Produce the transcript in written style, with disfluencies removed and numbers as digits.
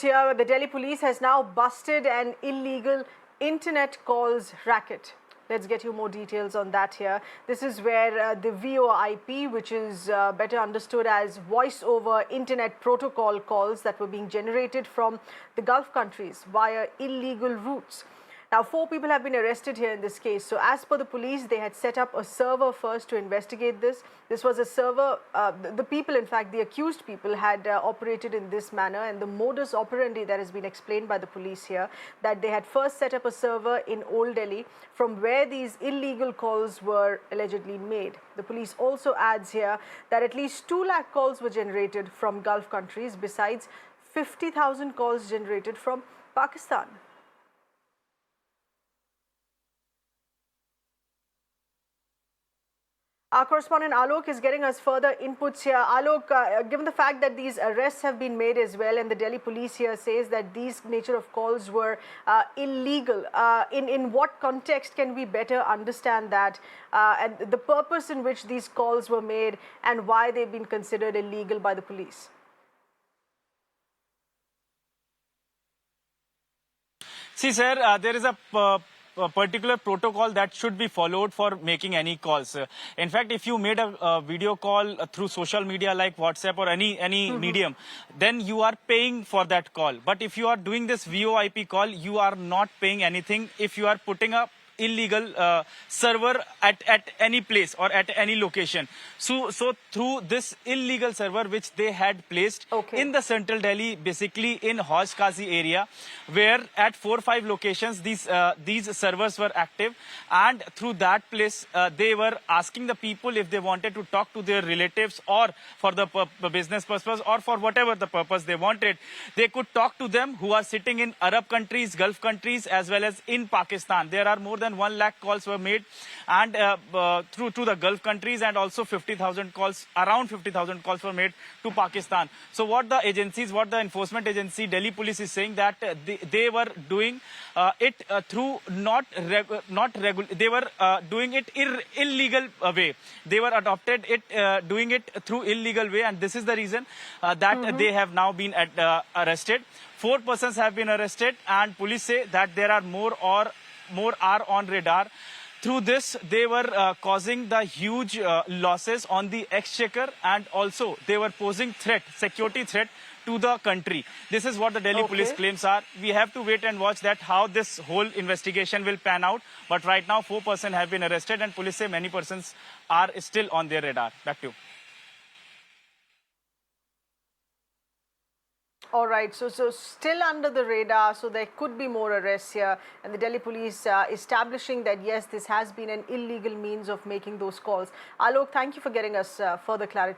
Here, the Delhi police has now busted an illegal internet calls racket. Let's get you more details on that here. This is where the VoIP, which is better understood as voice over internet protocol calls that were being generated from the Gulf countries via illegal routes. Now, 4 people have been arrested here in this case. So as per the police, they had set up a server first to investigate this. This was a server, the people, in fact, the accused people had operated in this manner, and the modus operandi that has been explained by the police here, that they had first set up a server in Old Delhi from where these illegal calls were allegedly made. The police also adds here that at least 2 lakh calls were generated from Gulf countries, besides 50,000 calls generated from Pakistan. Our correspondent Alok is getting us further inputs here. Alok, given the fact that these arrests have been made as well, and the Delhi police here says that these nature of calls were illegal, in what context can we better understand that and the purpose in which these calls were made and why they've been considered illegal by the police? See, sir, there is a particular protocol that should be followed for making any calls. In fact, if you made a video call through social media like WhatsApp or any medium, then you are paying for that call. But if you are doing this VoIP call, you are not paying anything if you are putting up illegal server at any place or at any location. So through this illegal server which they had placed in the central Delhi, basically in Hauj Qazi area, where at 4 or 5 locations these servers were active, and through that place they were asking the people if they wanted to talk to their relatives or for the business purpose or for whatever the purpose they wanted, they could talk to them who are sitting in Arab countries, Gulf countries, as well as in Pakistan. There are more than 1 lakh calls were made, and through the Gulf countries, and also 50,000 calls, around 50,000 calls were made to Pakistan. So what the enforcement agency, Delhi police, is saying that they were doing it through they were doing it illegal way. They were adopted it doing it through illegal way, and this is the reason that they have now been arrested. 4 persons have been arrested, and police say that there are more are on radar. Through this, they were causing the huge losses on the exchequer, and also they were posing security threat to the country. This is what the Delhi police claims are. We have to wait and watch that how this whole investigation will pan out. But right now, 4 persons have been arrested, and police say many persons are still on their radar. Back to you. All right, so still under the radar, so there could be more arrests here, and the Delhi police establishing that yes, this has been an illegal means of making those calls. Alok, thank you for getting us further clarity.